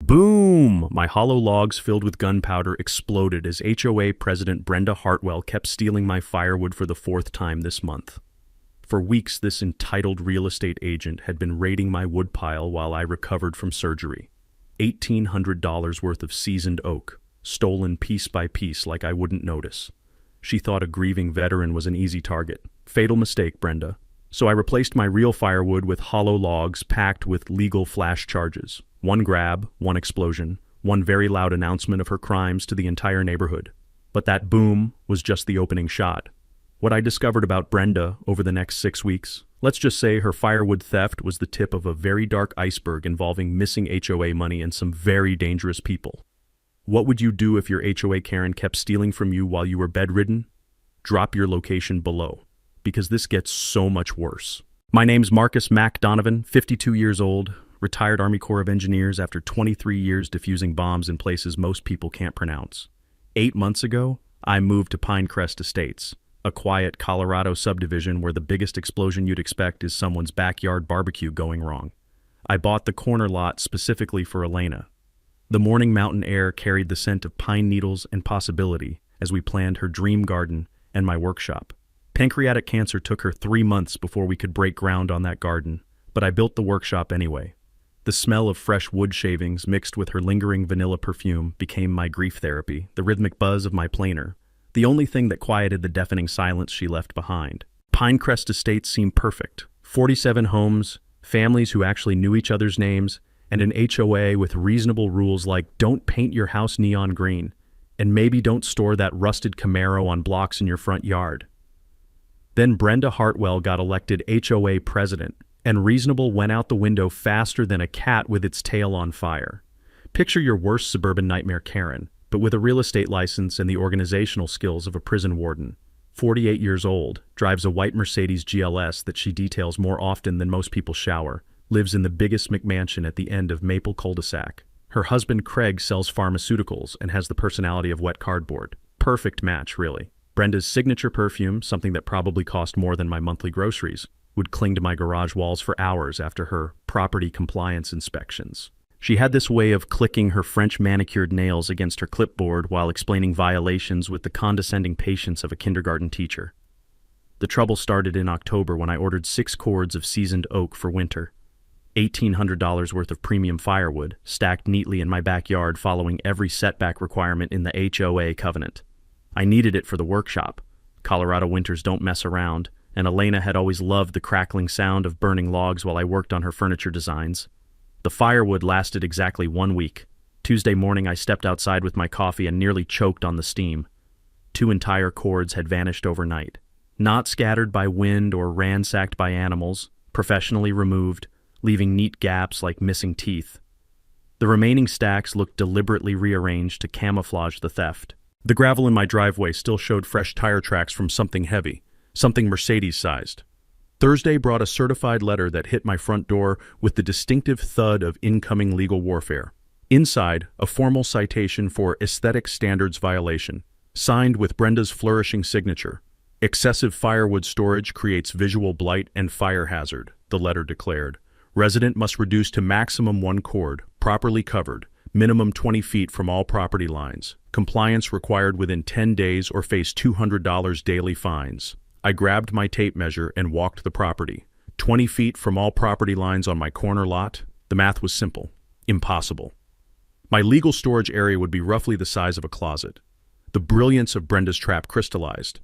Boom! My hollow logs filled with gunpowder exploded as HOA President Brenda Hartwell kept stealing my firewood for the fourth time this month. For weeks, this entitled real estate agent had been raiding my woodpile while I recovered from surgery. $1,800 worth of seasoned oak, stolen piece by piece like I wouldn't notice. She thought a grieving veteran was an easy target. Fatal mistake, Brenda. So I replaced my real firewood with hollow logs packed with legal flash charges. One grab, one explosion, one very loud announcement of her crimes to the entire neighborhood. But that boom was just the opening shot. What I discovered about Brenda over the next 6 weeks, let's just say her firewood theft was the tip of a very dark iceberg involving missing HOA money and some very dangerous people. What would you do if your HOA Karen kept stealing from you while you were bedridden? Drop your location below, because this gets so much worse. My name's Marcus Mac Donovan, 52 years old, retired Army Corps of Engineers after 23 years defusing bombs in places most people can't pronounce. 8 months ago, I moved to Pinecrest Estates, a quiet Colorado subdivision where the biggest explosion you'd expect is someone's backyard barbecue going wrong. I bought the corner lot specifically for Elena. The morning mountain air carried the scent of pine needles and possibility as we planned her dream garden and my workshop. Pancreatic cancer took her 3 months before we could break ground on that garden, but I built the workshop anyway. The smell of fresh wood shavings mixed with her lingering vanilla perfume became my grief therapy, the rhythmic buzz of my planer, the only thing that quieted the deafening silence she left behind. Pinecrest Estates seemed perfect. 47 homes, families who actually knew each other's names, and an HOA with reasonable rules like don't paint your house neon green, and maybe don't store that rusted Camaro on blocks in your front yard. Then Brenda Hartwell got elected HOA president, and reasonable went out the window faster than a cat with its tail on fire. Picture your worst suburban nightmare Karen, but with a real estate license and the organizational skills of a prison warden. 48 years old, drives a white Mercedes GLS that she details more often than most people shower, lives in the biggest McMansion at the end of Maple cul-de-sac. Her husband Craig sells pharmaceuticals and has the personality of wet cardboard. Perfect match, really. Brenda's signature perfume, something that probably cost more than my monthly groceries, would cling to my garage walls for hours after her property compliance inspections. She had this way of clicking her French manicured nails against her clipboard while explaining violations with the condescending patience of a kindergarten teacher. The trouble started in October when I ordered 6 cords of seasoned oak for winter. $1,800 worth of premium firewood, stacked neatly in my backyard following every setback requirement in the HOA covenant. I needed it for the workshop. Colorado winters don't mess around, and Elena had always loved the crackling sound of burning logs while I worked on her furniture designs. The firewood lasted exactly 1 week. Tuesday morning I stepped outside with my coffee and nearly choked on the steam. 2 entire cords had vanished overnight. Not scattered by wind or ransacked by animals, professionally removed, leaving neat gaps like missing teeth. The remaining stacks looked deliberately rearranged to camouflage the theft. The gravel in my driveway still showed fresh tire tracks from something heavy, something Mercedes-sized. Thursday brought a certified letter that hit my front door with the distinctive thud of incoming legal warfare. Inside, a formal citation for aesthetic standards violation, signed with Brenda's flourishing signature. Excessive firewood storage creates visual blight and fire hazard, the letter declared. Resident must reduce to maximum 1 cord, properly covered, minimum 20 feet from all property lines. Compliance required within 10 days or face $200 daily fines. I grabbed my tape measure and walked the property. 20 feet from all property lines on my corner lot. The math was simple. Impossible. My legal storage area would be roughly the size of a closet. The brilliance of Brenda's trap crystallized.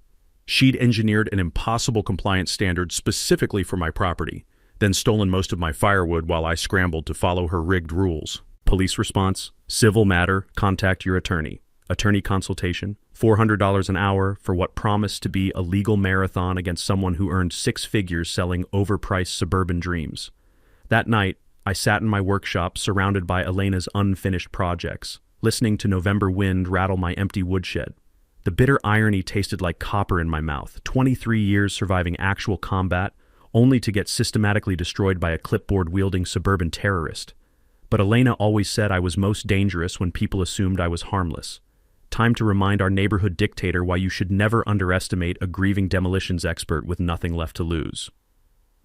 She'd engineered an impossible compliance standard specifically for my property, then stolen most of my firewood while I scrambled to follow her rigged rules. Police response: civil matter, contact your attorney. Attorney consultation, $400 an hour for what promised to be a legal marathon against someone who earned 6 figures selling overpriced suburban dreams. That night, I sat in my workshop surrounded by Elena's unfinished projects, listening to November wind rattle my empty woodshed. The bitter irony tasted like copper in my mouth. 23 years surviving actual combat, only to get systematically destroyed by a clipboard-wielding suburban terrorist. But Elena always said I was most dangerous when people assumed I was harmless. Time to remind our neighborhood dictator why you should never underestimate a grieving demolitions expert with nothing left to lose.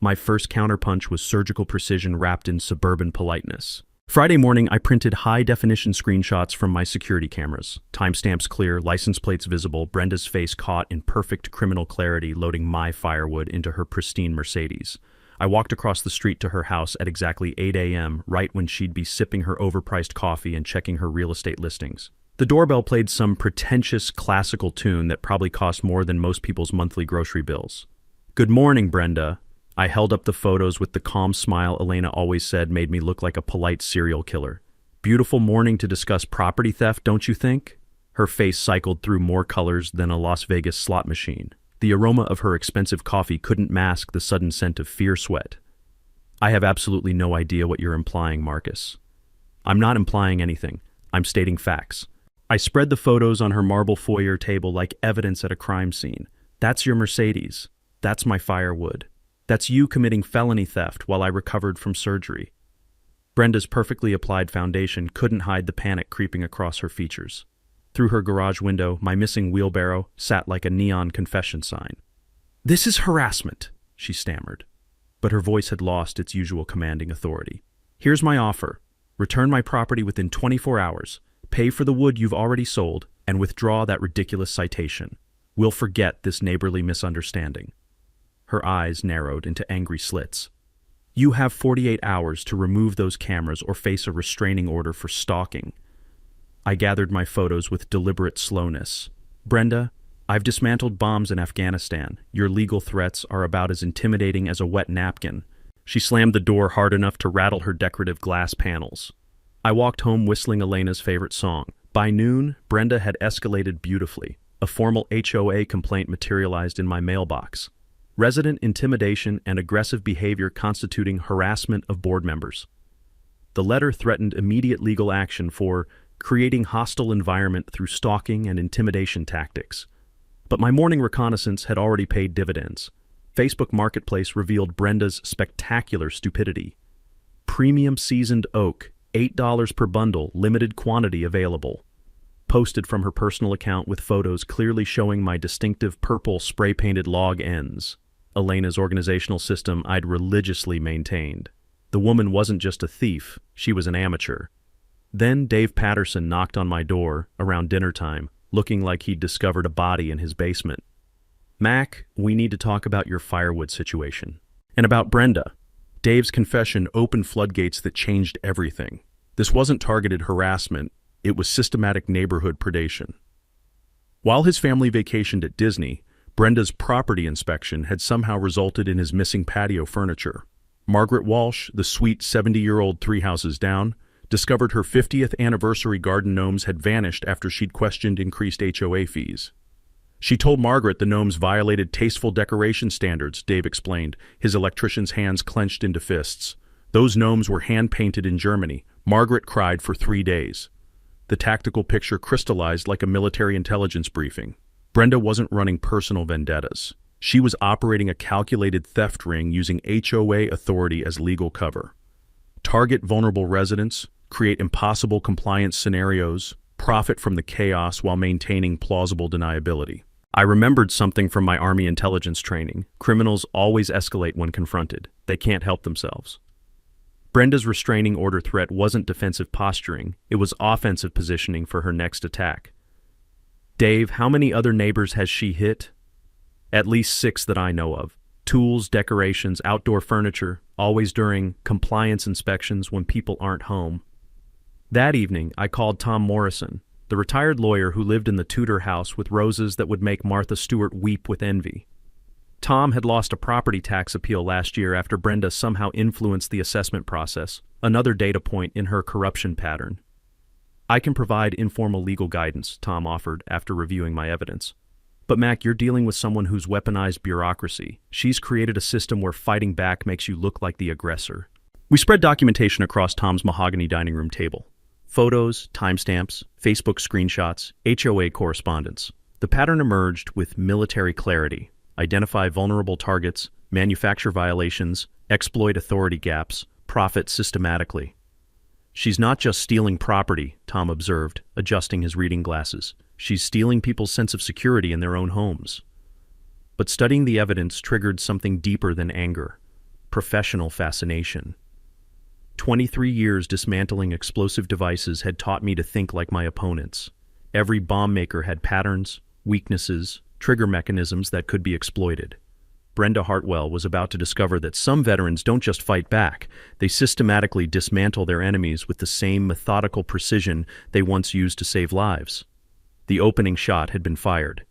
My first counterpunch was surgical precision wrapped in suburban politeness. Friday morning, I printed high-definition screenshots from my security cameras. Timestamps clear, license plates visible, Brenda's face caught in perfect criminal clarity loading my Firewood into her pristine Mercedes. I walked across the street to her house at exactly 8 a.m., right when she'd be sipping her overpriced coffee and checking her real estate listings. The doorbell played some pretentious classical tune that probably cost more than most people's monthly grocery bills. "Good morning, Brenda." I held up the photos with the calm smile Elena always said made me look like a polite serial killer. "Beautiful morning to discuss property theft, don't you think?" Her face cycled through more colors than a Las Vegas slot machine. The aroma of her expensive coffee couldn't mask the sudden scent of fear sweat. "I have absolutely no idea what you're implying, Marcus." "I'm not implying anything. I'm stating facts." I spread the photos on her marble foyer table like evidence at a crime scene. "That's your Mercedes. That's my Firewood. That's you committing felony theft while I recovered from surgery." Brenda's perfectly applied foundation couldn't hide the panic creeping across her features. Through her garage window, my missing wheelbarrow sat like a neon confession sign. "This is harassment," she stammered, but her voice had lost its usual commanding authority. "Here's my offer. Return my property within 24 hours, pay for the wood you've already sold, and withdraw that ridiculous citation. We'll forget this neighborly misunderstanding." Her eyes narrowed into angry slits. "You have 48 hours to remove those cameras or face a restraining order for stalking." I gathered my photos with deliberate slowness. "Brenda, I've dismantled bombs in Afghanistan. Your legal threats are about as intimidating as a wet napkin." She slammed the door hard enough to rattle her decorative glass panels. I walked home whistling Elena's favorite song. By noon, Brenda had escalated beautifully. A formal HOA complaint materialized in my mailbox. Resident intimidation and aggressive behavior constituting harassment of board members. The letter threatened immediate legal action for creating hostile environment through stalking and intimidation tactics. But my morning reconnaissance had already paid dividends. Facebook Marketplace revealed Brenda's spectacular stupidity. Premium seasoned oak, $8 per bundle, limited quantity available. Posted from her personal account with photos clearly showing my distinctive purple spray-painted log ends. Elena's organizational system I'd religiously maintained. The woman wasn't just a thief, she was an amateur. Then Dave Patterson knocked on my door around dinner time, looking like he'd discovered a body in his basement. "Mac, we need to talk about your Firewood situation. And about Brenda." Dave's confession opened floodgates that changed everything. This wasn't targeted harassment, it was systematic neighborhood predation. While his family vacationed at Disney, Brenda's property inspection had somehow resulted in his missing patio furniture. Margaret Walsh, the sweet 70-year-old 3 houses down, discovered her 50th anniversary garden gnomes had vanished after she'd questioned increased HOA fees. She told Margaret the gnomes violated tasteful decoration standards, Dave explained, his electrician's hands clenched into fists. "Those gnomes were hand-painted in Germany." Margaret cried for 3 days. The tactical picture crystallized like a military intelligence briefing. Brenda wasn't running personal vendettas. She was operating a calculated theft ring using HOA authority as legal cover. Target vulnerable residents, create impossible compliance scenarios, profit from the chaos while maintaining plausible deniability. I remembered something from my Army intelligence training. Criminals always escalate when confronted. They can't help themselves. Brenda's restraining order threat wasn't defensive posturing, it was offensive positioning for her next attack. "Dave, how many other neighbors has she hit?" "At least 6 that I know of. Tools, decorations, outdoor furniture, always during compliance inspections when people aren't home." That evening, I called Tom Morrison, the retired lawyer who lived in the Tudor house with roses that would make Martha Stewart weep with envy. Tom had lost a property tax appeal last year after Brenda somehow influenced the assessment process, another data point in her corruption pattern. "I can provide informal legal guidance," Tom offered after reviewing my evidence. "But Mac, you're dealing with someone who's weaponized bureaucracy. She's created a system where fighting back makes you look like the aggressor." We spread documentation across Tom's mahogany dining room table. Photos, timestamps, Facebook screenshots, HOA correspondence. The pattern emerged with military clarity. Identify vulnerable targets, manufacture violations, exploit authority gaps, profit systematically. "She's not just stealing property," Tom observed, adjusting his reading glasses. "She's stealing people's sense of security in their own homes." But studying the evidence triggered something deeper than anger. Professional fascination. 23 years dismantling explosive devices had taught me to think like my opponents. Every bomb maker had patterns, weaknesses, trigger mechanisms that could be exploited. Brenda Hartwell was about to discover that some veterans don't just fight back, they systematically dismantle their enemies with the same methodical precision they once used to save lives. The opening shot had been fired.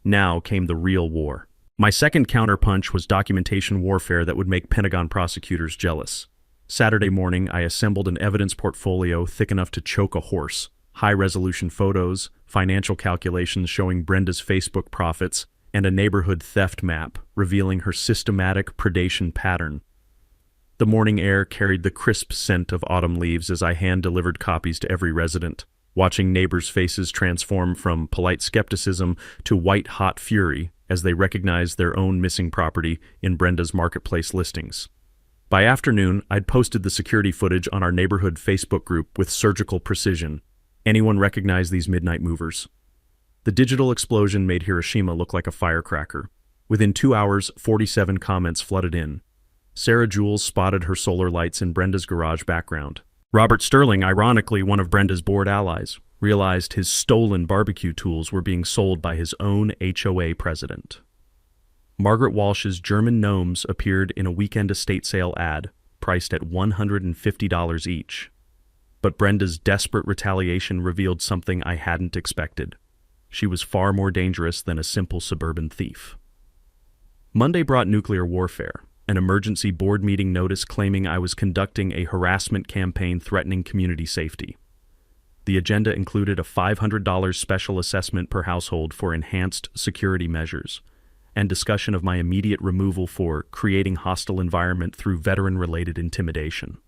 Now came the real war. My second counterpunch was documentation warfare that would make Pentagon prosecutors jealous. Saturday morning, I assembled an evidence portfolio thick enough to choke a horse. High-resolution photos, financial calculations showing Brenda's Facebook profits, and a neighborhood theft map revealing her systematic predation pattern. The morning air carried the crisp scent of autumn leaves as I hand-delivered copies to every resident, watching neighbors' faces transform from polite skepticism to white-hot fury as they recognized their own missing property in Brenda's marketplace listings. By afternoon, I'd posted the security footage on our neighborhood Facebook group with surgical precision. Anyone recognize these midnight movers? The digital explosion made Hiroshima look like a firecracker. Within 2 hours, 47 comments flooded in. Sarah Jules spotted her solar lights in Brenda's garage background. Robert Sterling, ironically one of Brenda's board allies, realized his stolen barbecue tools were being sold by his own HOA president. Margaret Walsh's German gnomes appeared in a weekend estate sale ad, priced at $150 each. But Brenda's desperate retaliation revealed something I hadn't expected. She was far more dangerous than a simple suburban thief. Monday brought nuclear warfare, an emergency board meeting notice claiming I was conducting a harassment campaign threatening community safety. The agenda included a $500 special assessment per household for enhanced security measures, and discussion of my immediate removal for creating hostile environment through veteran-related intimidation.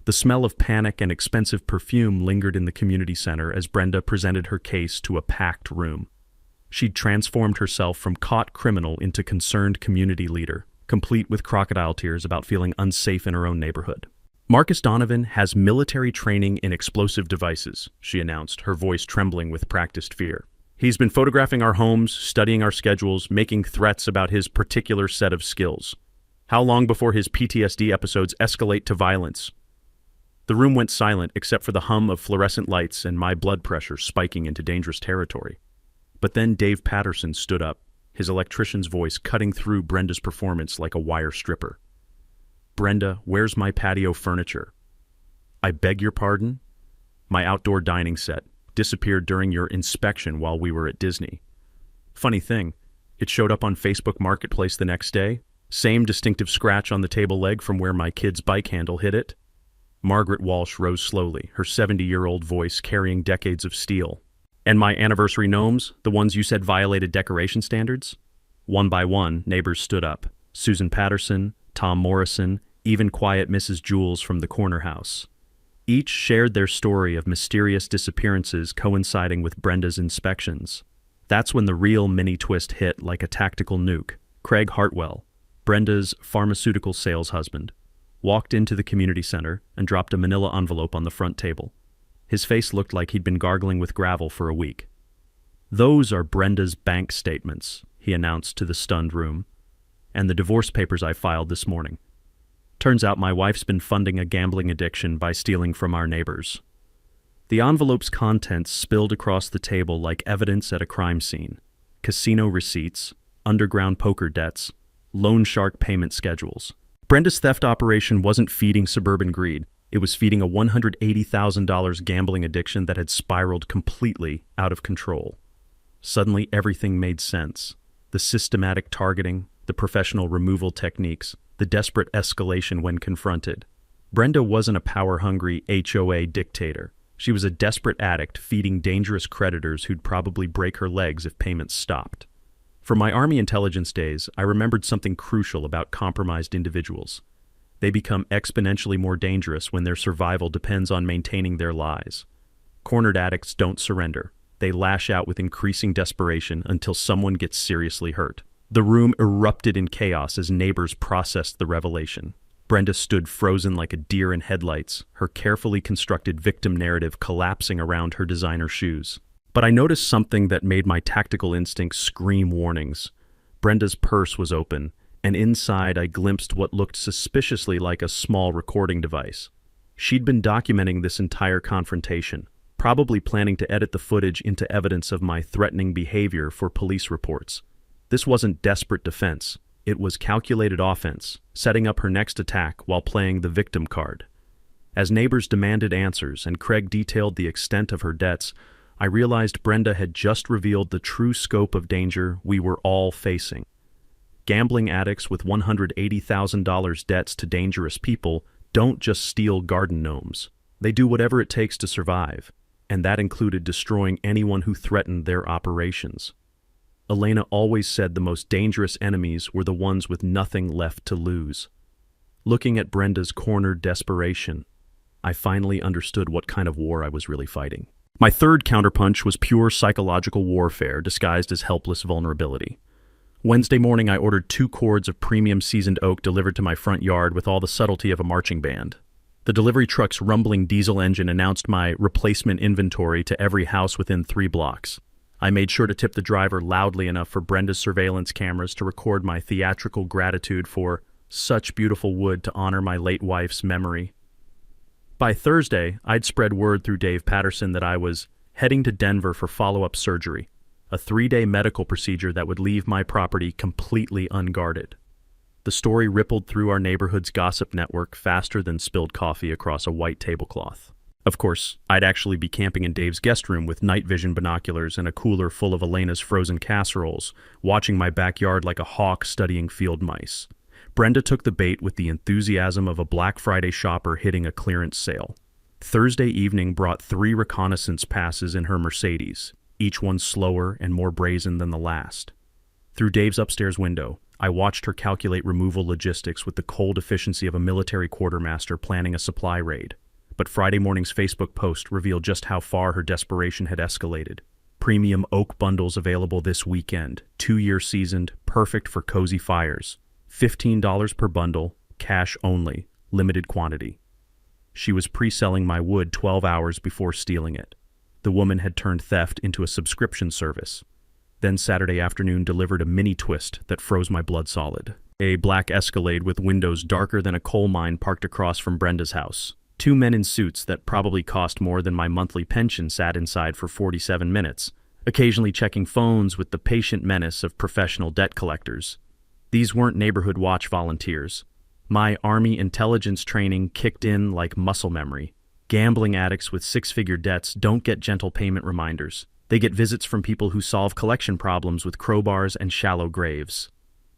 The smell of panic and expensive perfume lingered in the community center as Brenda presented her case to a packed room. She'd transformed herself from caught criminal into concerned community leader, complete with crocodile tears about feeling unsafe in her own neighborhood. Marcus Donovan has military training in explosive devices, she announced, her voice trembling with practiced fear. He's been photographing our homes, studying our schedules, making threats about his particular set of skills. How long before his PTSD episodes escalate to violence? The room went silent except for the hum of fluorescent lights and my blood pressure spiking into dangerous territory. But then Dave Patterson stood up, his electrician's voice cutting through Brenda's performance like a wire stripper. Brenda, where's my patio furniture? I beg your pardon? My outdoor dining set disappeared during your inspection while we were at Disney. Funny thing, it showed up on Facebook Marketplace the next day. Same distinctive scratch on the table leg from where my kid's bike handle hit it. Margaret Walsh rose slowly, her 70-year-old voice carrying decades of steel. And my anniversary gnomes, the ones you said violated decoration standards? One by one, neighbors stood up. Susan Patterson, Tom Morrison, even quiet Mrs. Jules from the corner house. Each shared their story of mysterious disappearances coinciding with Brenda's inspections. That's when the real mini-twist hit like a tactical nuke. Craig Hartwell, Brenda's pharmaceutical sales husband, walked into the community center and dropped a manila envelope on the front table. His face looked like he'd been gargling with gravel for a week. "Those are Brenda's bank statements," he announced to the stunned room, "and the divorce papers I filed this morning. Turns out my wife's been funding a gambling addiction by stealing from our neighbors." The envelope's contents spilled across the table like evidence at a crime scene. Casino receipts, underground poker debts, loan shark payment schedules. Brenda's theft operation wasn't feeding suburban greed. It was feeding a $180,000 gambling addiction that had spiraled completely out of control. Suddenly, everything made sense. The systematic targeting, the professional removal techniques, the desperate escalation when confronted. Brenda wasn't a power-hungry HOA dictator. She was a desperate addict feeding dangerous creditors who'd probably break her legs if payments stopped. From my Army intelligence days, I remembered something crucial about compromised individuals. They become exponentially more dangerous when their survival depends on maintaining their lies. Cornered addicts don't surrender. They lash out with increasing desperation until someone gets seriously hurt. The room erupted in chaos as neighbors processed the revelation. Brenda stood frozen like a deer in headlights, her carefully constructed victim narrative collapsing around her designer shoes. But I noticed something that made my tactical instincts scream warnings. Brenda's purse was open, and inside I glimpsed what looked suspiciously like a small recording device. She'd been documenting this entire confrontation, probably planning to edit the footage into evidence of my threatening behavior for police reports. This wasn't desperate defense. It was calculated offense, setting up her next attack while playing the victim card. As neighbors demanded answers and Craig detailed the extent of her debts, I realized Brenda had just revealed the true scope of danger we were all facing. Gambling addicts with $180,000 debts to dangerous people don't just steal garden gnomes. They do whatever it takes to survive, and that included destroying anyone who threatened their operations. Elena always said the most dangerous enemies were the ones with nothing left to lose. Looking at Brenda's cornered desperation, I finally understood what kind of war I was really fighting. My third counterpunch was pure psychological warfare disguised as helpless vulnerability. Wednesday morning, I ordered 2 cords of premium seasoned oak delivered to my front yard with all the subtlety of a marching band. The delivery truck's rumbling diesel engine announced my replacement inventory to every house within 3 blocks. I made sure to tip the driver loudly enough for Brenda's surveillance cameras to record my theatrical gratitude for such beautiful wood to honor my late wife's memory. By Thursday, I'd spread word through Dave Patterson that I was heading to Denver for follow-up surgery, a 3-day medical procedure that would leave my property completely unguarded. The story rippled through our neighborhood's gossip network faster than spilled coffee across a white tablecloth. Of course, I'd actually be camping in Dave's guest room with night vision binoculars and a cooler full of Elena's frozen casseroles, watching my backyard like a hawk studying field mice. Brenda took the bait with the enthusiasm of a Black Friday shopper hitting a clearance sale. Thursday evening brought 3 reconnaissance passes in her Mercedes, each one slower and more brazen than the last. Through Dave's upstairs window, I watched her calculate removal logistics with the cold efficiency of a military quartermaster planning a supply raid. But Friday morning's Facebook post revealed just how far her desperation had escalated. Premium oak bundles available this weekend, 2-year seasoned, perfect for cozy fires. $15 per bundle, cash only, limited quantity. She was pre-selling my wood 12 hours before stealing it. The woman had turned theft into a subscription service. Then Saturday afternoon delivered a mini twist that froze my blood solid. A black Escalade with windows darker than a coal mine parked across from Brenda's house. 2 men in suits that probably cost more than my monthly pension sat inside for 47 minutes, occasionally checking phones with the patient menace of professional debt collectors. These weren't neighborhood watch volunteers. My Army intelligence training kicked in like muscle memory. Gambling addicts with 6-figure debts don't get gentle payment reminders. They get visits from people who solve collection problems with crowbars and shallow graves.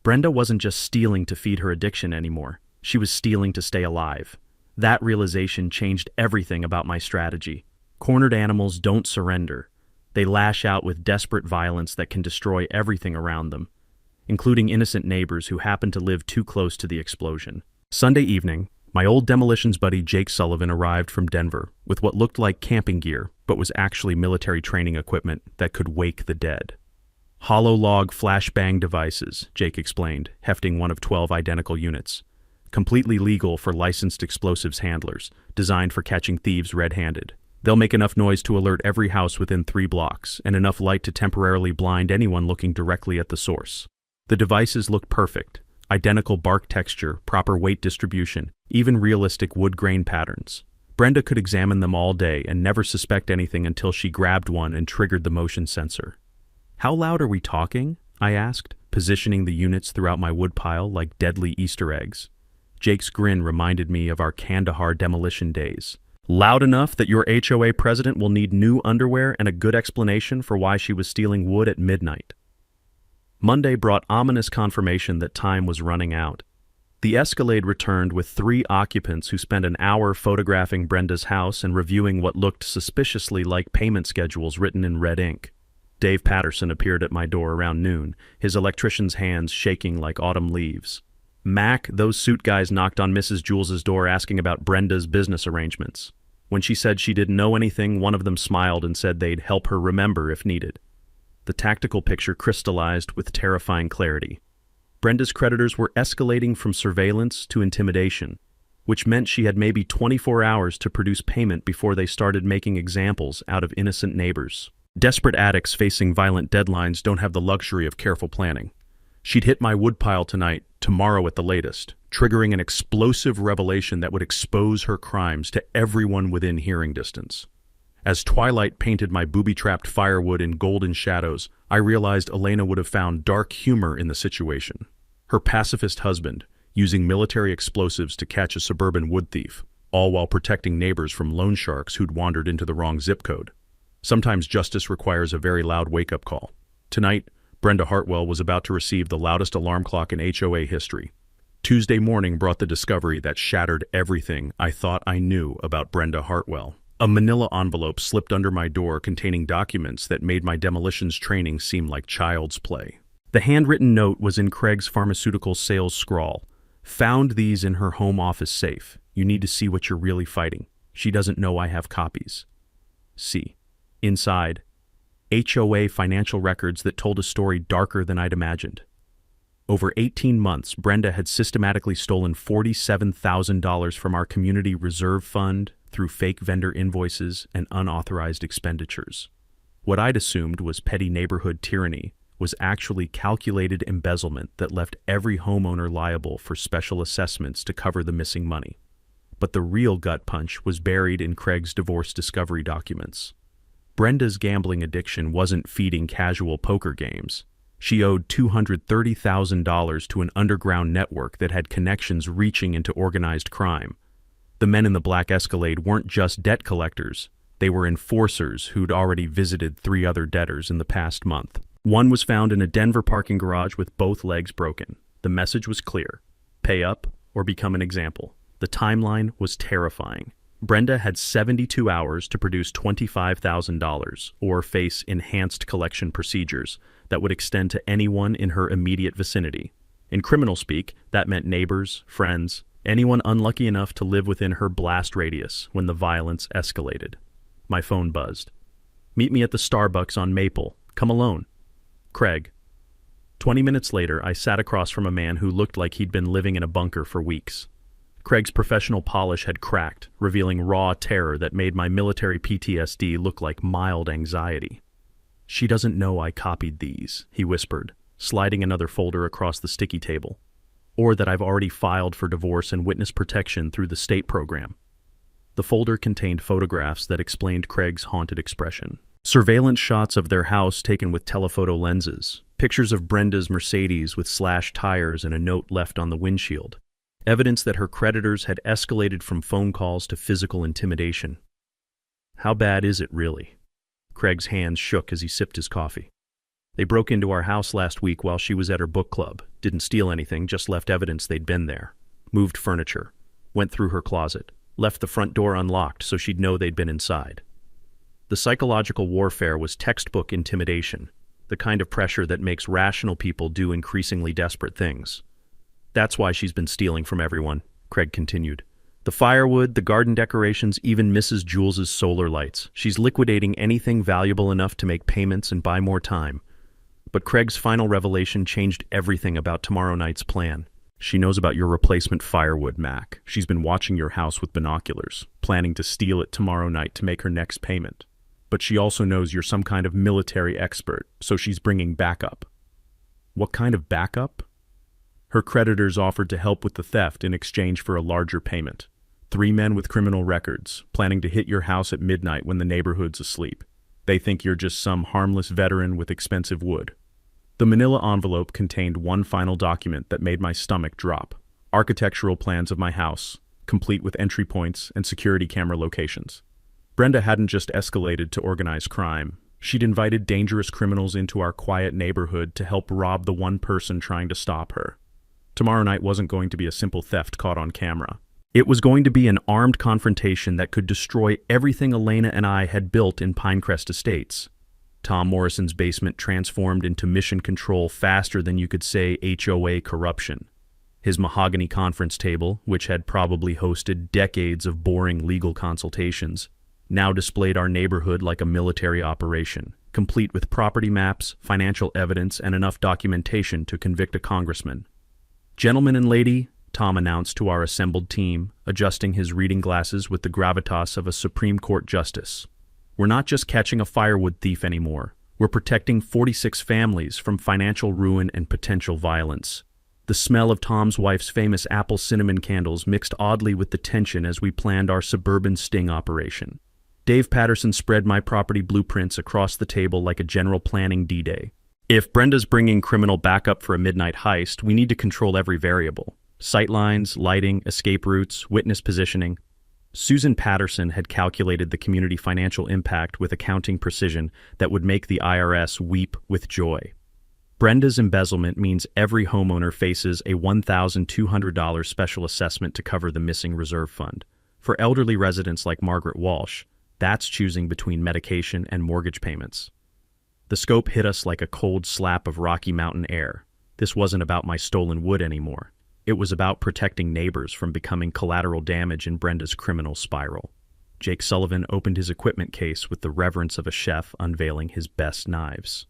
Brenda wasn't just stealing to feed her addiction anymore. She was stealing to stay alive. That realization changed everything about my strategy. Cornered animals don't surrender. They lash out with desperate violence that can destroy everything around them, including innocent neighbors who happen to live too close to the explosion. Sunday evening, my old demolitions buddy Jake Sullivan arrived from Denver with what looked like camping gear, but was actually military training equipment that could wake the dead. Hollow log flashbang devices, Jake explained, hefting one of 12 identical units. Completely legal for licensed explosives handlers, designed for catching thieves red-handed. They'll make enough noise to alert every house within 3 blocks, and enough light to temporarily blind anyone looking directly at the source. The devices looked perfect. Identical bark texture, proper weight distribution, even realistic wood grain patterns. Brenda could examine them all day and never suspect anything until she grabbed one and triggered the motion sensor. "How loud are we talking?" I asked, positioning the units throughout my woodpile like deadly Easter eggs. Jake's grin reminded me of our Kandahar demolition days. "Loud enough that your HOA president will need new underwear and a good explanation for why she was stealing wood at midnight." Monday brought ominous confirmation that time was running out. The Escalade returned with 3 occupants who spent an hour photographing Brenda's house and reviewing what looked suspiciously like payment schedules written in red ink. Dave Patterson appeared at my door around noon, his electrician's hands shaking like autumn leaves. Mac, those suit guys knocked on Mrs. Jules's door asking about Brenda's business arrangements. When she said she didn't know anything, one of them smiled and said they'd help her remember if needed. The tactical picture crystallized with terrifying clarity. Brenda's creditors were escalating from surveillance to intimidation, which meant she had maybe 24 hours to produce payment before they started making examples out of innocent neighbors. Desperate addicts facing violent deadlines don't have the luxury of careful planning. She'd hit my woodpile tonight, tomorrow at the latest, triggering an explosive revelation that would expose her crimes to everyone within hearing distance. As twilight painted my booby-trapped Firewood in golden shadows, I realized Elena would have found dark humor in the situation. Her pacifist husband, using military explosives to catch a suburban wood thief, all while protecting neighbors from loan sharks who'd wandered into the wrong zip code. Sometimes justice requires a very loud wake-up call. Tonight, Brenda Hartwell was about to receive the loudest alarm clock in HOA history. Tuesday morning brought the discovery that shattered everything I thought I knew about Brenda Hartwell. A manila envelope slipped under my door containing documents that made my demolitions training seem like child's play. The handwritten note was in Craig's pharmaceutical sales scrawl. Found these in her home office safe. You need to see what you're really fighting. She doesn't know I have copies. See. Inside, HOA financial records that told a story darker than I'd imagined. Over 18 months, Brenda had systematically stolen $47,000 from our community reserve fund through fake vendor invoices and unauthorized expenditures. What I'd assumed was petty neighborhood tyranny was actually calculated embezzlement that left every homeowner liable for special assessments to cover the missing money. But the real gut punch was buried in Craig's divorce discovery documents. Brenda's gambling addiction wasn't feeding casual poker games. She owed $230,000 to an underground network that had connections reaching into organized crime. The men in the black Escalade weren't just debt collectors. They were enforcers who'd already visited 3 other debtors in the past month. One was found in a Denver parking garage with both legs broken. The message was clear: pay up or become an example. The timeline was terrifying. Brenda had 72 hours to produce $25,000 or face enhanced collection procedures that would extend to anyone in her immediate vicinity. In criminal speak, that meant neighbors, friends, anyone unlucky enough to live within her blast radius when the violence escalated. My phone buzzed. Meet me at the Starbucks on Maple. Come alone. Craig. 20 minutes later, I sat across from a man who looked like he'd been living in a bunker for weeks. Craig's professional polish had cracked, revealing raw terror that made my military PTSD look like mild anxiety. She doesn't know I copied these, he whispered, sliding another folder across the sticky table. Or that I've already filed for divorce and witness protection through the state program. The folder contained photographs that explained Craig's haunted expression. Surveillance shots of their house taken with telephoto lenses. Pictures of Brenda's Mercedes with slashed tires and a note left on the windshield. Evidence that her creditors had escalated from phone calls to physical intimidation. How bad is it, really? Craig's hands shook as he sipped his coffee. They broke into our house last week while she was at her book club. Didn't steal anything, just left evidence they'd been there. Moved furniture. Went through her closet. Left the front door unlocked so she'd know they'd been inside. The psychological warfare was textbook intimidation, the kind of pressure that makes rational people do increasingly desperate things. That's why she's been stealing from everyone, Craig continued. The firewood, the garden decorations, even Mrs. Jules's solar lights. She's liquidating anything valuable enough to make payments and buy more time. But Craig's final revelation changed everything about tomorrow night's plan. She knows about your replacement firewood, Mac. She's been watching your house with binoculars, planning to steal it tomorrow night to make her next payment. But she also knows you're some kind of military expert, so she's bringing backup. What kind of backup? Her creditors offered to help with the theft in exchange for a larger payment. 3 men with criminal records, planning to hit your house at midnight when the neighborhood's asleep. They think you're just some harmless veteran with expensive wood. The manila envelope contained one final document that made my stomach drop. Architectural plans of my house, complete with entry points and security camera locations. Brenda hadn't just escalated to organized crime. She'd invited dangerous criminals into our quiet neighborhood to help rob the one person trying to stop her. Tomorrow night wasn't going to be a simple theft caught on camera. It was going to be an armed confrontation that could destroy everything Elena and I had built in Pinecrest Estates. Tom Morrison's basement transformed into mission control faster than you could say HOA corruption. His mahogany conference table, which had probably hosted decades of boring legal consultations, now displayed our neighborhood like a military operation, complete with property maps, financial evidence, and enough documentation to convict a congressman. "Gentleman and lady," Tom announced to our assembled team, adjusting his reading glasses with the gravitas of a Supreme Court justice. "We're not just catching a firewood thief anymore. We're protecting 46 families from financial ruin and potential violence. The smell of Tom's wife's famous apple cinnamon candles mixed oddly with the tension as we planned our suburban sting operation. Dave Patterson spread my property blueprints across the table like a general planning D-Day. If Brenda's bringing criminal backup for a midnight heist, we need to control every variable. Sightlines, lighting, escape routes, witness positioning. Susan Patterson had calculated the community financial impact with accounting precision that would make the IRS weep with joy. Brenda's embezzlement means every homeowner faces a $1,200 special assessment to cover the missing reserve fund. For elderly residents like Margaret Walsh, that's choosing between medication and mortgage payments. The scope hit us like a cold slap of Rocky Mountain air. This wasn't about my stolen wood anymore. It was about protecting neighbors from becoming collateral damage in Brenda's criminal spiral. Jake Sullivan opened his equipment case with the reverence of a chef unveiling his best knives.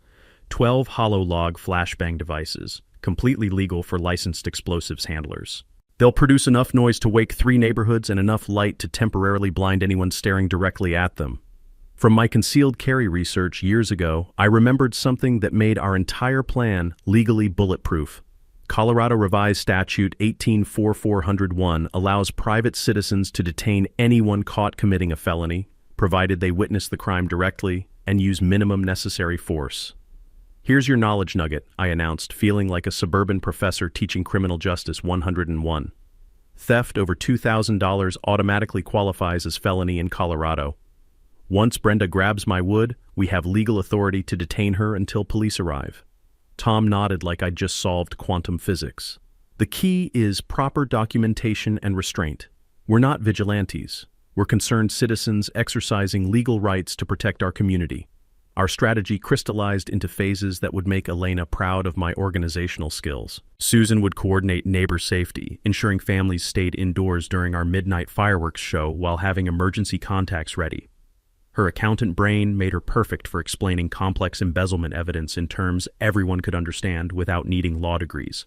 12 hollow log flashbang devices, completely legal for licensed explosives handlers. They'll produce enough noise to wake 3 neighborhoods and enough light to temporarily blind anyone staring directly at them. From my concealed carry research years ago, I remembered something that made our entire plan legally bulletproof. Colorado Revised Statute 184401 allows private citizens to detain anyone caught committing a felony, provided they witness the crime directly and use minimum necessary force. Here's your knowledge nugget, I announced, feeling like a suburban professor teaching criminal justice 101. Theft over $2,000 automatically qualifies as felony in Colorado. Once Brenda grabs my wood, we have legal authority to detain her until police arrive. Tom nodded like I'd just solved quantum physics. The key is proper documentation and restraint. We're not vigilantes. We're concerned citizens exercising legal rights to protect our community. Our strategy crystallized into phases that would make Elena proud of my organizational skills. Susan would coordinate neighbor safety, ensuring families stayed indoors during our midnight fireworks show while having emergency contacts ready. Her accountant brain made her perfect for explaining complex embezzlement evidence in terms everyone could understand without needing law degrees.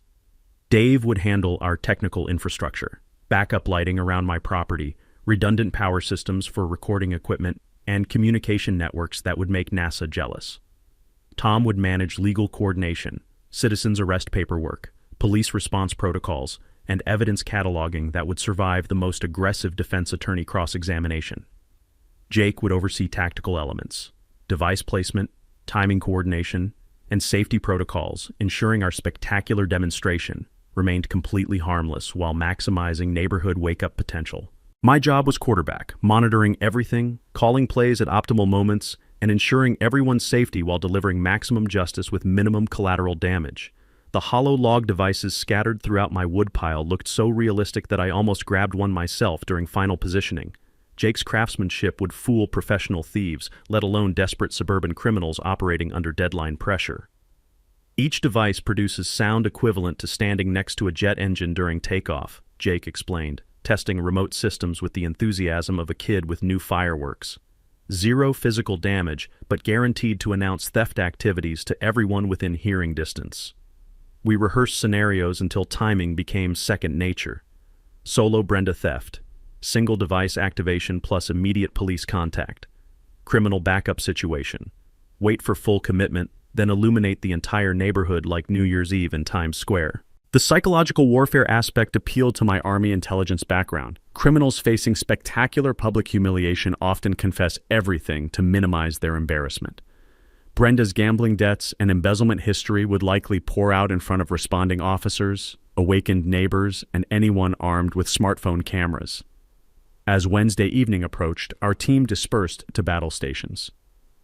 Dave would handle our technical infrastructure, backup lighting around my property, redundant power systems for recording equipment, and communication networks that would make NASA jealous. Tom would manage legal coordination, citizens' arrest paperwork, police response protocols, and evidence cataloging that would survive the most aggressive defense attorney cross-examination. Jake would oversee tactical elements, device placement, timing coordination, and safety protocols, ensuring our spectacular demonstration remained completely harmless while maximizing neighborhood wake-up potential. My job was quarterback, monitoring everything, calling plays at optimal moments, and ensuring everyone's safety while delivering maximum justice with minimum collateral damage. The hollow log devices scattered throughout my woodpile looked so realistic that I almost grabbed one myself during final positioning. Jake's craftsmanship would fool professional thieves, let alone desperate suburban criminals operating under deadline pressure. Each device produces sound equivalent to standing next to a jet engine during takeoff, Jake explained, testing remote systems with the enthusiasm of a kid with new fireworks. 0 physical damage, but guaranteed to announce theft activities to everyone within hearing distance. We rehearsed scenarios until timing became second nature. Solo Brenda theft. Single device activation plus immediate police contact. Criminal backup situation. Wait for full commitment, then illuminate the entire neighborhood like New Year's Eve in Times Square. The psychological warfare aspect appealed to my Army intelligence background. Criminals facing spectacular public humiliation often confess everything to minimize their embarrassment. Brenda's gambling debts and embezzlement history would likely pour out in front of responding officers, awakened neighbors, and anyone armed with smartphone cameras. As Wednesday evening approached, our team dispersed to battle stations.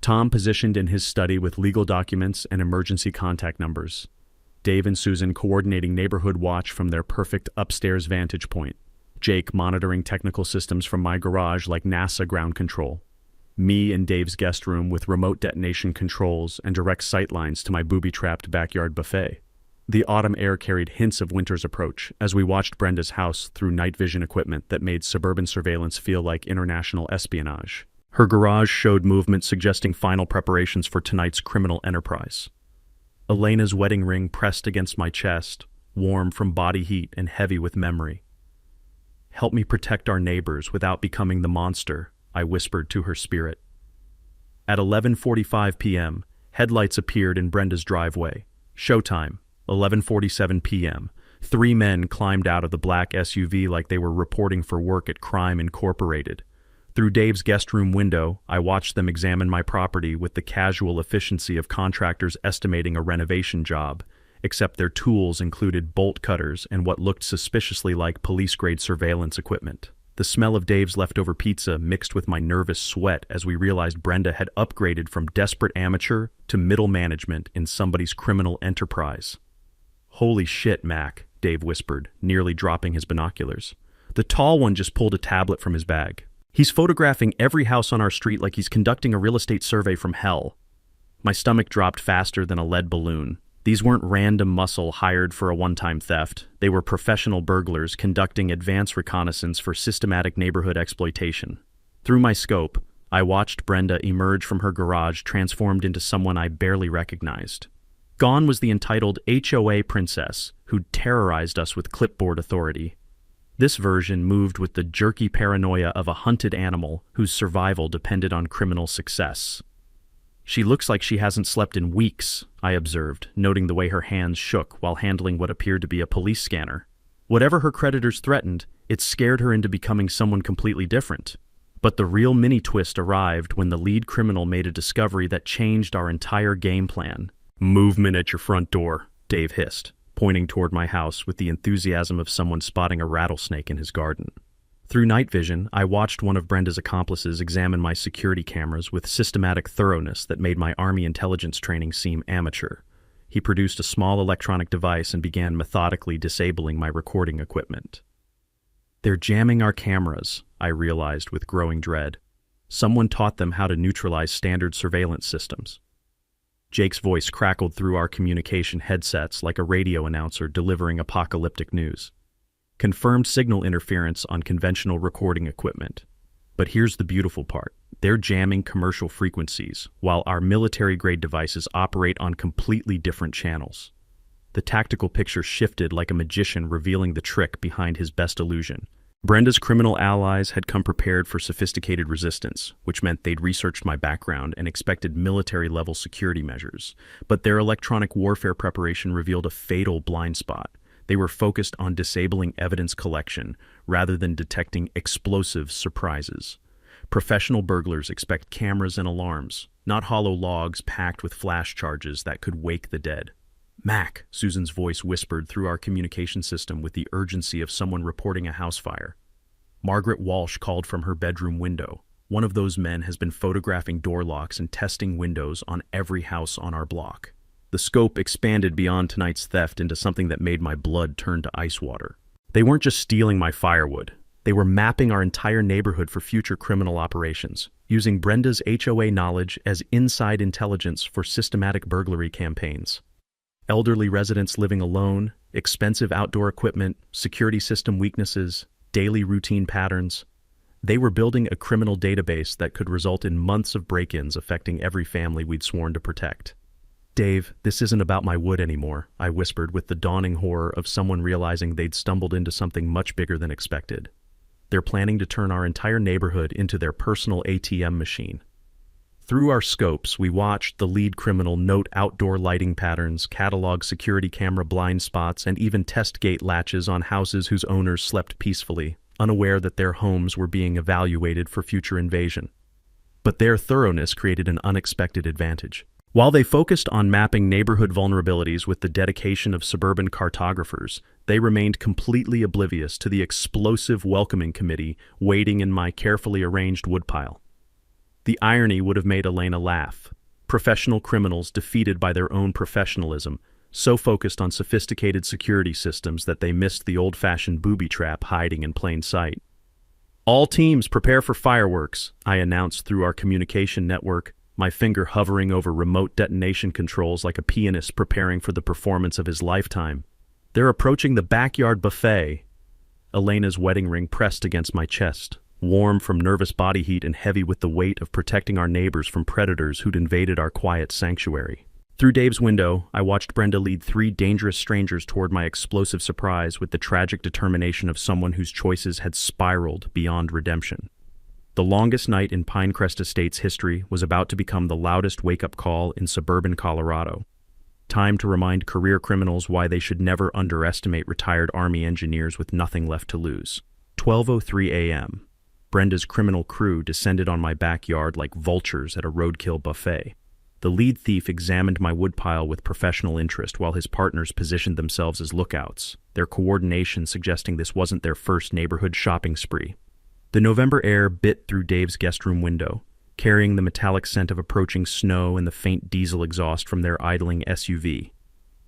Tom positioned in his study with legal documents and emergency contact numbers. Dave and Susan coordinating neighborhood watch from their perfect upstairs vantage point. Jake monitoring technical systems from my garage like NASA ground control. Me in Dave's guest room with remote detonation controls and direct sightlines to my booby-trapped backyard buffet. The autumn air carried hints of winter's approach as we watched Brenda's house through night vision equipment that made suburban surveillance feel like international espionage. Her garage showed movement suggesting final preparations for tonight's criminal enterprise. Elena's wedding ring pressed against my chest, warm from body heat and heavy with memory. "Help me protect our neighbors without becoming the monster," I whispered to her spirit. At 11:45 p.m., headlights appeared in Brenda's driveway. Showtime, 11:47 p.m. 3 men climbed out of the black SUV like they were reporting for work at Crime Incorporated. Through Dave's guest room window, I watched them examine my property with the casual efficiency of contractors estimating a renovation job, except their tools included bolt cutters and what looked suspiciously like police-grade surveillance equipment. The smell of Dave's leftover pizza mixed with my nervous sweat as we realized Brenda had upgraded from desperate amateur to middle management in somebody's criminal enterprise. "Holy shit, Mac," Dave whispered, nearly dropping his binoculars. The tall one just pulled a tablet from his bag. "He's photographing every house on our street like he's conducting a real estate survey from hell." My stomach dropped faster than a lead balloon. These weren't random muscle hired for a one-time theft. They were professional burglars conducting advanced reconnaissance for systematic neighborhood exploitation. Through my scope, I watched Brenda emerge from her garage transformed into someone I barely recognized. Gone was the entitled HOA princess who'd terrorized us with clipboard authority. This version moved with the jerky paranoia of a hunted animal whose survival depended on criminal success. "She looks like she hasn't slept in weeks," I observed, noting the way her hands shook while handling what appeared to be a police scanner. Whatever her creditors threatened, it scared her into becoming someone completely different. But the real mini-twist arrived when the lead criminal made a discovery that changed our entire game plan. "Movement at your front door," Dave hissed, pointing toward my house with the enthusiasm of someone spotting a rattlesnake in his garden. Through night vision, I watched one of Brenda's accomplices examine my security cameras with systematic thoroughness that made my Army intelligence training seem amateur. He produced a small electronic device and began methodically disabling my recording equipment. "They're jamming our cameras," I realized with growing dread. Someone taught them how to neutralize standard surveillance systems. Jake's voice crackled through our communication headsets like a radio announcer delivering apocalyptic news. "Confirmed signal interference on conventional recording equipment. But here's the beautiful part. They're jamming commercial frequencies, while our military-grade devices operate on completely different channels." The tactical picture shifted like a magician revealing the trick behind his best illusion. Brenda's criminal allies had come prepared for sophisticated resistance, which meant they'd researched my background and expected military-level security measures. But their electronic warfare preparation revealed a fatal blind spot. They were focused on disabling evidence collection rather than detecting explosive surprises. Professional burglars expect cameras and alarms, not hollow logs packed with flash charges that could wake the dead. "Mac," Susan's voice whispered through our communication system with the urgency of someone reporting a house fire. Margaret Walsh called from her bedroom window. "One of those men has been photographing door locks and testing windows on every house on our block." The scope expanded beyond tonight's theft into something that made my blood turn to ice water. They weren't just stealing my firewood. They were mapping our entire neighborhood for future criminal operations, using Brenda's HOA knowledge as inside intelligence for systematic burglary campaigns. Elderly residents living alone, expensive outdoor equipment, security system weaknesses, daily routine patterns. They were building a criminal database that could result in months of break-ins affecting every family we'd sworn to protect. "Dave, this isn't about my wood anymore," I whispered with the dawning horror of someone realizing they'd stumbled into something much bigger than expected. "They're planning to turn our entire neighborhood into their personal ATM machine." Through our scopes, we watched the lead criminal note outdoor lighting patterns, catalog security camera blind spots, and even test gate latches on houses whose owners slept peacefully, unaware that their homes were being evaluated for future invasion. But their thoroughness created an unexpected advantage. While they focused on mapping neighborhood vulnerabilities with the dedication of suburban cartographers, they remained completely oblivious to the explosive welcoming committee waiting in my carefully arranged woodpile. The irony would have made Elena laugh. Professional criminals defeated by their own professionalism, so focused on sophisticated security systems that they missed the old-fashioned booby trap hiding in plain sight. "All teams prepare for fireworks," I announced through our communication network, my finger hovering over remote detonation controls like a pianist preparing for the performance of his lifetime. "They're approaching the backyard buffet." Elena's wedding ring pressed against my chest, warm from nervous body heat and heavy with the weight of protecting our neighbors from predators who'd invaded our quiet sanctuary. Through Dave's window, I watched Brenda lead 3 dangerous strangers toward my explosive surprise with the tragic determination of someone whose choices had spiraled beyond redemption. The longest night in Pinecrest Estates history was about to become the loudest wake-up call in suburban Colorado. Time to remind career criminals why they should never underestimate retired Army engineers with nothing left to lose. 12:03 a.m. Brenda's criminal crew descended on my backyard like vultures at a roadkill buffet. The lead thief examined my woodpile with professional interest while his partners positioned themselves as lookouts, their coordination suggesting this wasn't their first neighborhood shopping spree. The November air bit through Dave's guest room window, carrying the metallic scent of approaching snow and the faint diesel exhaust from their idling SUV.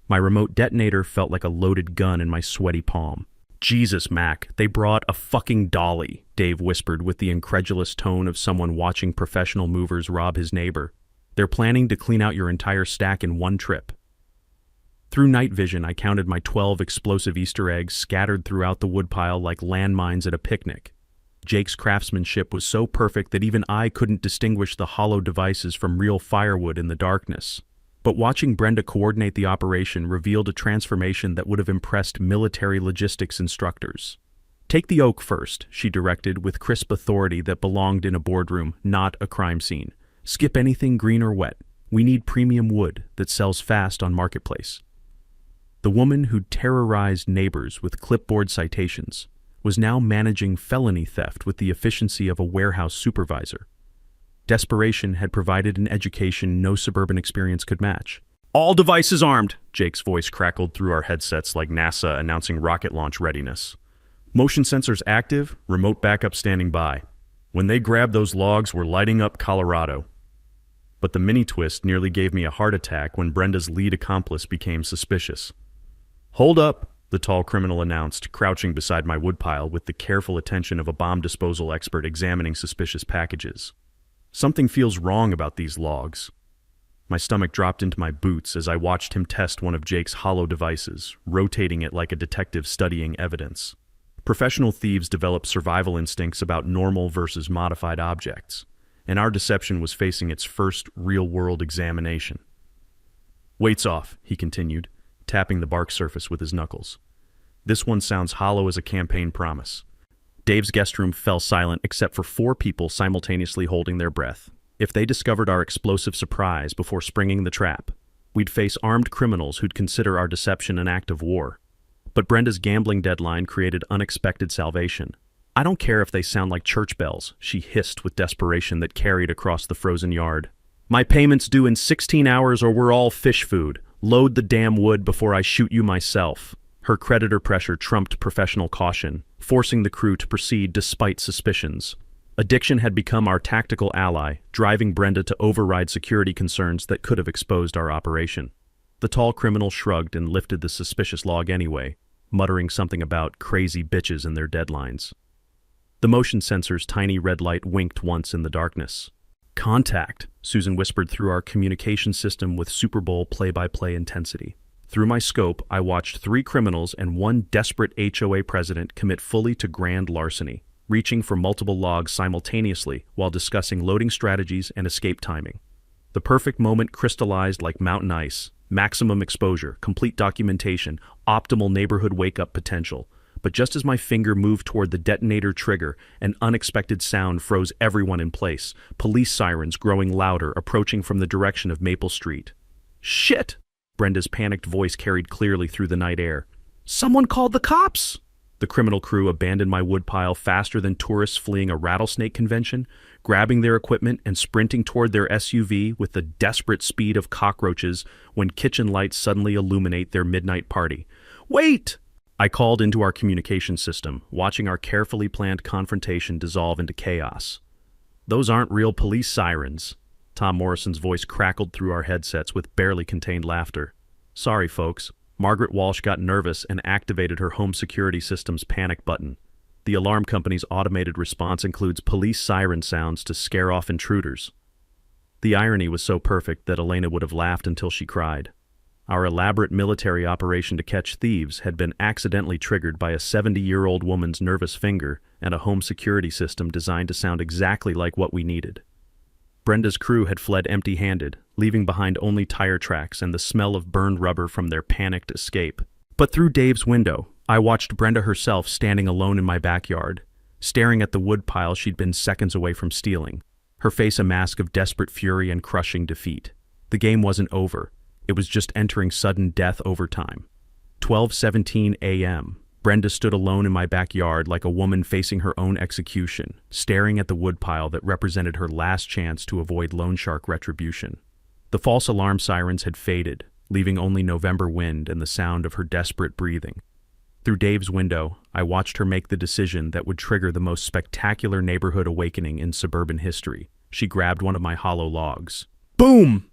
My remote detonator felt like a loaded gun in my sweaty palm. "Jesus, Mac, they brought a fucking dolly," Dave whispered with the incredulous tone of someone watching professional movers rob his neighbor. "They're planning to clean out your entire stack in one trip." Through night vision, I counted my 12 explosive Easter eggs scattered throughout the woodpile like landmines at a picnic. Jake's craftsmanship was so perfect that even I couldn't distinguish the hollow devices from real firewood in the darkness. But watching Brenda coordinate the operation revealed a transformation that would have impressed military logistics instructors. "Take the oak first," she directed with crisp authority that belonged in a boardroom, not a crime scene. "Skip anything green or wet. We need premium wood that sells fast on Marketplace." The woman who'd terrorized neighbors with clipboard citations was now managing felony theft with the efficiency of a warehouse supervisor. Desperation had provided an education no suburban experience could match. "All devices armed," Jake's voice crackled through our headsets like NASA announcing rocket launch readiness. "Motion sensors active, remote backup standing by. When they grabbed those logs, we're lighting up Colorado." But the mini-twist nearly gave me a heart attack when Brenda's lead accomplice became suspicious. "Hold up," the tall criminal announced, crouching beside my woodpile with the careful attention of a bomb disposal expert examining suspicious packages. "Something feels wrong about these logs." My stomach dropped into my boots as I watched him test one of Jake's hollow devices, rotating it like a detective studying evidence. Professional thieves develop survival instincts about normal versus modified objects, and our deception was facing its first real-world examination. "Weight's off," he continued, tapping the bark surface with his knuckles. "This one sounds hollow as a campaign promise." Dave's guest room fell silent except for 4 people simultaneously holding their breath. If they discovered our explosive surprise before springing the trap, we'd face armed criminals who'd consider our deception an act of war. But Brenda's gambling deadline created unexpected salvation. "I don't care if they sound like church bells," she hissed with desperation that carried across the frozen yard. "My payment's due in 16 hours or we're all fish food. Load the damn wood before I shoot you myself." Her creditor pressure trumped professional caution, forcing the crew to proceed despite suspicions. Addiction had become our tactical ally, driving Brenda to override security concerns that could have exposed our operation. The tall criminal shrugged and lifted the suspicious log anyway, muttering something about crazy bitches and their deadlines. The motion sensor's tiny red light winked once in the darkness. "Contact," Susan whispered through our communication system with Super Bowl play-by-play intensity. Through my scope, I watched 3 criminals and 1 desperate HOA president commit fully to grand larceny, reaching for multiple logs simultaneously while discussing loading strategies and escape timing. The perfect moment crystallized like mountain ice: maximum exposure, complete documentation, optimal neighborhood wake-up potential. But just as my finger moved toward the detonator trigger, an unexpected sound froze everyone in place, police sirens growing louder, approaching from the direction of Maple Street. "Shit!" Brenda's panicked voice carried clearly through the night air. "Someone called the cops!" The criminal crew abandoned my woodpile faster than tourists fleeing a rattlesnake convention, grabbing their equipment and sprinting toward their SUV with the desperate speed of cockroaches when kitchen lights suddenly illuminate their midnight party. "Wait!" I called into our communication system, watching our carefully planned confrontation dissolve into chaos. "Those aren't real police sirens." Tom Morrison's voice crackled through our headsets with barely contained laughter. "Sorry, folks." Margaret Walsh got nervous and activated her home security system's panic button. The alarm company's automated response includes police siren sounds to scare off intruders. The irony was so perfect that Elena would have laughed until she cried. Our elaborate military operation to catch thieves had been accidentally triggered by a 70-year-old woman's nervous finger and a home security system designed to sound exactly like what we needed. Brenda's crew had fled empty-handed, leaving behind only tire tracks and the smell of burned rubber from their panicked escape. But through Dave's window, I watched Brenda herself standing alone in my backyard, staring at the woodpile she'd been seconds away from stealing, her face a mask of desperate fury and crushing defeat. The game wasn't over. It was just entering sudden death overtime. 12:17 a.m. Brenda stood alone in my backyard like a woman facing her own execution, staring at the woodpile that represented her last chance to avoid loan shark retribution. The false alarm sirens had faded, leaving only November wind and the sound of her desperate breathing. Through Dave's window, I watched her make the decision that would trigger the most spectacular neighborhood awakening in suburban history. She grabbed one of my hollow logs. Boom!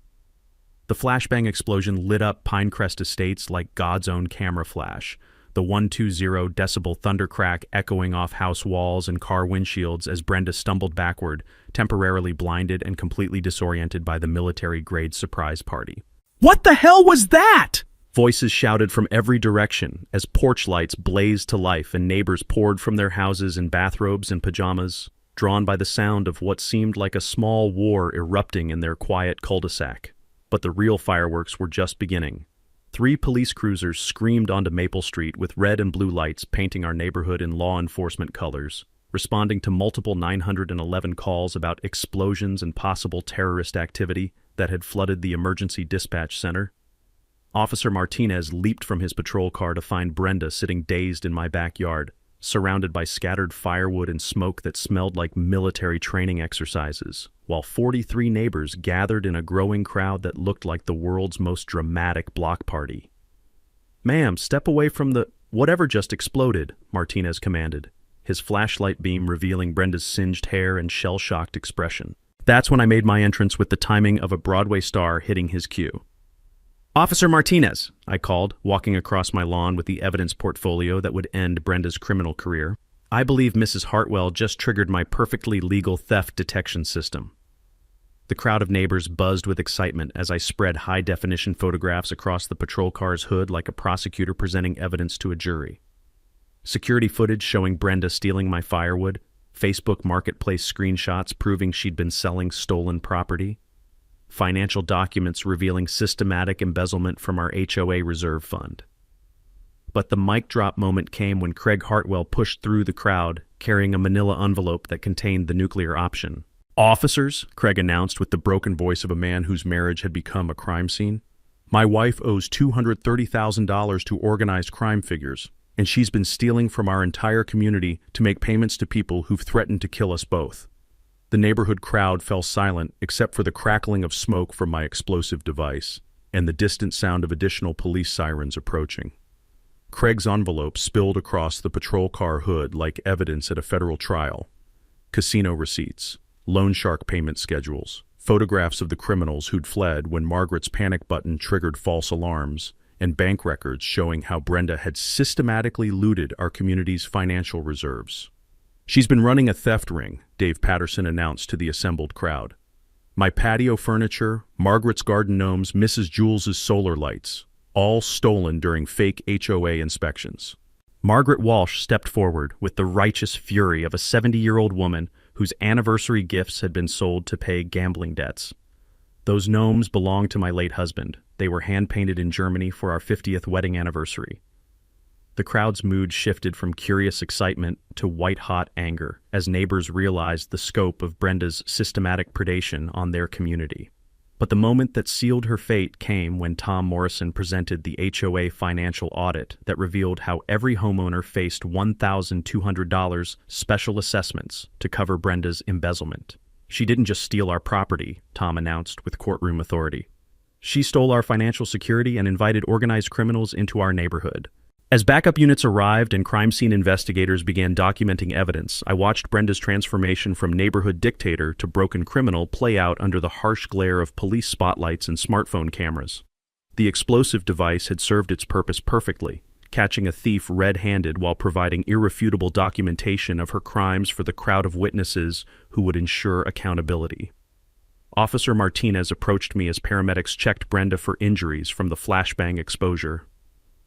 The flashbang explosion lit up Pinecrest Estates like God's own camera flash, the 120 decibel thundercrack echoing off house walls and car windshields as Brenda stumbled backward, temporarily blinded and completely disoriented by the military-grade surprise party. "What the hell was that?" Voices shouted from every direction as porch lights blazed to life and neighbors poured from their houses in bathrobes and pajamas, drawn by the sound of what seemed like a small war erupting in their quiet cul-de-sac. But the real fireworks were just beginning. 3 police cruisers screamed onto Maple Street with red and blue lights painting our neighborhood in law enforcement colors, responding to multiple 911 calls about explosions and possible terrorist activity that had flooded the emergency dispatch center. Officer Martinez leaped from his patrol car to find Brenda sitting dazed in my backyard, surrounded by scattered firewood and smoke that smelled like military training exercises, while 43 neighbors gathered in a growing crowd that looked like the world's most dramatic block party. "Ma'am, step away from the whatever just exploded," Martinez commanded, his flashlight beam revealing Brenda's singed hair and shell-shocked expression. That's when I made my entrance with the timing of a Broadway star hitting his cue. "Officer Martinez," I called, walking across my lawn with the evidence portfolio that would end Brenda's criminal career. "I believe Mrs. Hartwell just triggered my perfectly legal theft detection system." The crowd of neighbors buzzed with excitement as I spread high-definition photographs across the patrol car's hood like a prosecutor presenting evidence to a jury. Security footage showing Brenda stealing my firewood, Facebook Marketplace screenshots proving she'd been selling stolen property, financial documents revealing systematic embezzlement from our HOA reserve fund. But the mic drop moment came when Craig Hartwell pushed through the crowd, carrying a manila envelope that contained the nuclear option. "Officers," Craig announced with the broken voice of a man whose marriage had become a crime scene, "my wife owes $230,000 to organized crime figures, and she's been stealing from our entire community to make payments to people who've threatened to kill us both." The neighborhood crowd fell silent except for the crackling of smoke from my explosive device and the distant sound of additional police sirens approaching. Craig's envelope spilled across the patrol car hood like evidence at a federal trial. Casino receipts, loan shark payment schedules, photographs of the criminals who'd fled when Margaret's panic button triggered false alarms, and bank records showing how Brenda had systematically looted our community's financial reserves. "She's been running a theft ring," Dave Patterson announced to the assembled crowd. "My patio furniture, Margaret's garden gnomes, Mrs. Jules's solar lights, all stolen during fake HOA inspections." Margaret Walsh stepped forward with the righteous fury of a 70-year-old woman whose anniversary gifts had been sold to pay gambling debts. "Those gnomes belonged to my late husband. They were hand-painted in Germany for our 50th wedding anniversary." The crowd's mood shifted from curious excitement to white-hot anger as neighbors realized the scope of Brenda's systematic predation on their community. But the moment that sealed her fate came when Tom Morrison presented the HOA financial audit that revealed how every homeowner faced $1,200 special assessments to cover Brenda's embezzlement. "She didn't just steal our property," Tom announced with courtroom authority. "She stole our financial security and invited organized criminals into our neighborhood." As backup units arrived and crime scene investigators began documenting evidence, I watched Brenda's transformation from neighborhood dictator to broken criminal play out under the harsh glare of police spotlights and smartphone cameras. The explosive device had served its purpose perfectly, catching a thief red-handed while providing irrefutable documentation of her crimes for the crowd of witnesses who would ensure accountability. Officer Martinez approached me as paramedics checked Brenda for injuries from the flashbang exposure.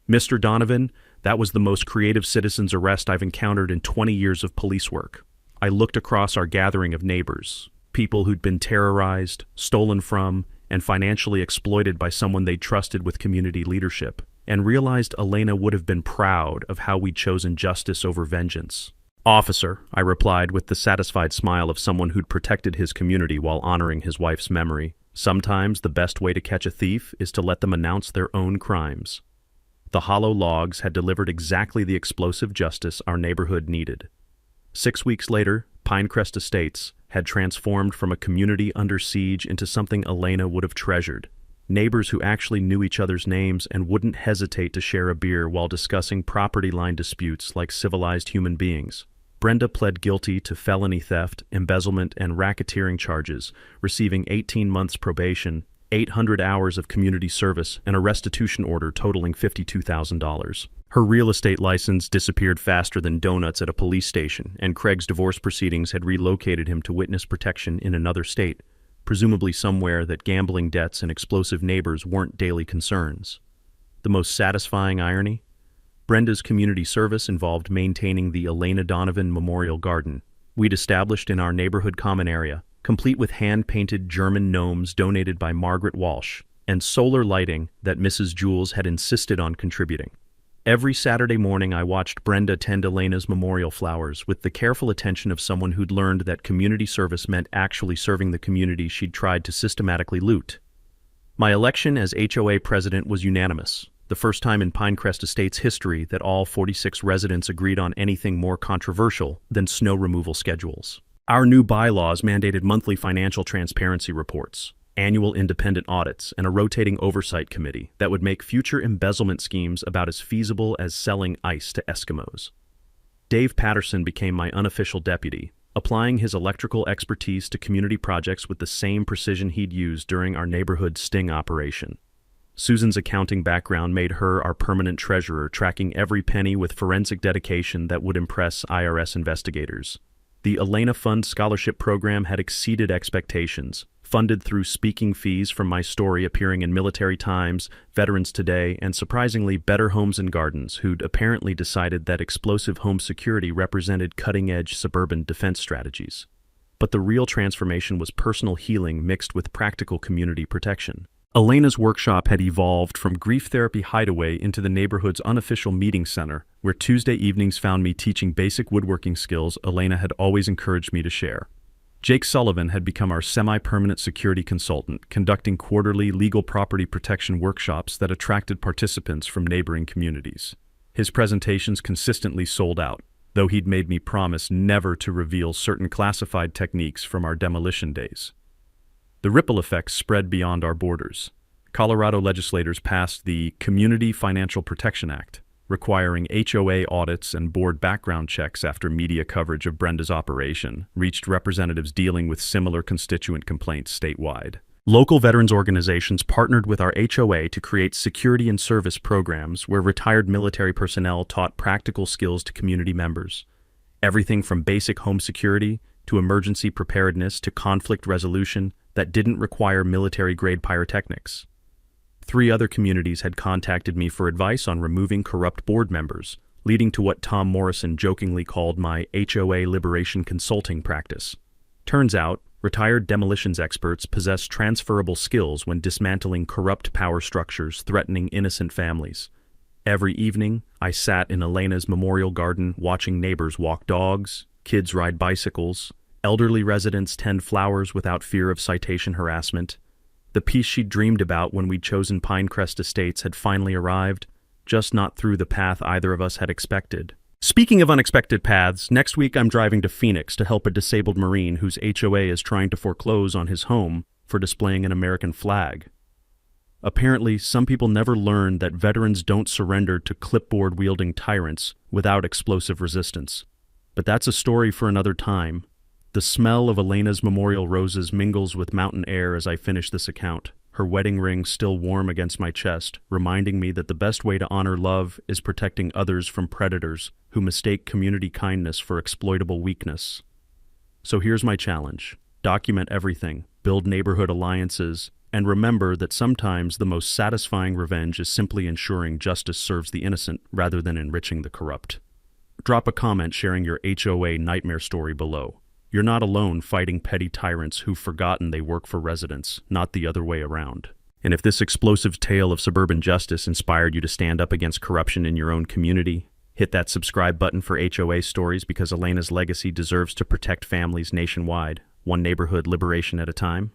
"Mr. Donovan, that was the most creative citizen's arrest I've encountered in 20 years of police work." I looked across our gathering of neighbors, people who'd been terrorized, stolen from, and financially exploited by someone they'd trusted with community leadership, and realized Elena would have been proud of how we'd chosen justice over vengeance. "Officer," I replied with the satisfied smile of someone who'd protected his community while honoring his wife's memory, Sometimes the best way to catch a thief is to let them announce their own crimes. The hollow logs had delivered exactly the explosive justice our neighborhood needed. 6 weeks later, Pinecrest Estates had transformed from a community under siege into something Elena would have treasured. Neighbors who actually knew each other's names and wouldn't hesitate to share a beer while discussing property line disputes like civilized human beings. Brenda pled guilty to felony theft, embezzlement, and racketeering charges, receiving 18 months probation, 800 hours of community service, and a restitution order totaling $52,000. Her real estate license disappeared faster than donuts at a police station, and Craig's divorce proceedings had relocated him to witness protection in another state, presumably somewhere that gambling debts and explosive neighbors weren't daily concerns. The most satisfying irony? Brenda's community service involved maintaining the Elena Donovan Memorial Garden we'd established in our neighborhood common area, complete with hand-painted German gnomes donated by Margaret Walsh, and solar lighting that Mrs. Jules had insisted on contributing. Every Saturday morning I watched Brenda tend Elena's memorial flowers with the careful attention of someone who'd learned that community service meant actually serving the community she'd tried to systematically loot. My election as HOA president was unanimous, the first time in Pinecrest Estates history that all 46 residents agreed on anything more controversial than snow removal schedules. Our new bylaws mandated monthly financial transparency reports, annual independent audits, and a rotating oversight committee that would make future embezzlement schemes about as feasible as selling ice to Eskimos. Dave Patterson became my unofficial deputy, applying his electrical expertise to community projects with the same precision he'd used during our neighborhood sting operation. Susan's accounting background made her our permanent treasurer, tracking every penny with forensic dedication that would impress IRS investigators. The Elena Fund Scholarship Program had exceeded expectations, funded through speaking fees from my story appearing in Military Times, Veterans Today, and surprisingly Better Homes and Gardens, who'd apparently decided that explosive home security represented cutting-edge suburban defense strategies. But the real transformation was personal healing mixed with practical community protection. Elena's workshop had evolved from grief therapy hideaway into the neighborhood's unofficial meeting center, where Tuesday evenings found me teaching basic woodworking skills Elena had always encouraged me to share. Jake Sullivan had become our semi-permanent security consultant, conducting quarterly legal property protection workshops that attracted participants from neighboring communities. His presentations consistently sold out, though he'd made me promise never to reveal certain classified techniques from our demolition days. The ripple effects spread beyond our borders. Colorado legislators passed the Community Financial Protection Act, requiring HOA audits and board background checks after media coverage of Brenda's operation reached representatives dealing with similar constituent complaints statewide. Local veterans organizations partnered with our HOA to create security and service programs where retired military personnel taught practical skills to community members. Everything from basic home security to emergency preparedness to conflict resolution that didn't require military-grade pyrotechnics. 3 other communities had contacted me for advice on removing corrupt board members, leading to what Tom Morrison jokingly called my HOA liberation consulting practice. Turns out, retired demolitions experts possess transferable skills when dismantling corrupt power structures threatening innocent families. Every evening, I sat in Elena's memorial garden watching neighbors walk dogs, kids ride bicycles, elderly residents tend flowers without fear of citation harassment. The peace she'd dreamed about when we'd chosen Pinecrest Estates had finally arrived, just not through the path either of us had expected. Speaking of unexpected paths, next week I'm driving to Phoenix to help a disabled Marine whose HOA is trying to foreclose on his home for displaying an American flag. Apparently, some people never learn that veterans don't surrender to clipboard-wielding tyrants without explosive resistance. But that's a story for another time. The smell of Elena's memorial roses mingles with mountain air as I finish this account, her wedding ring still warm against my chest, reminding me that the best way to honor love is protecting others from predators who mistake community kindness for exploitable weakness. So here's my challenge. Document everything, build neighborhood alliances, and remember that sometimes the most satisfying revenge is simply ensuring justice serves the innocent rather than enriching the corrupt. Drop a comment sharing your HOA nightmare story below. You're not alone fighting petty tyrants who've forgotten they work for residents, not the other way around. And if this explosive tale of suburban justice inspired you to stand up against corruption in your own community, hit that subscribe button for HOA stories because Elena's legacy deserves to protect families nationwide, one neighborhood liberation at a time.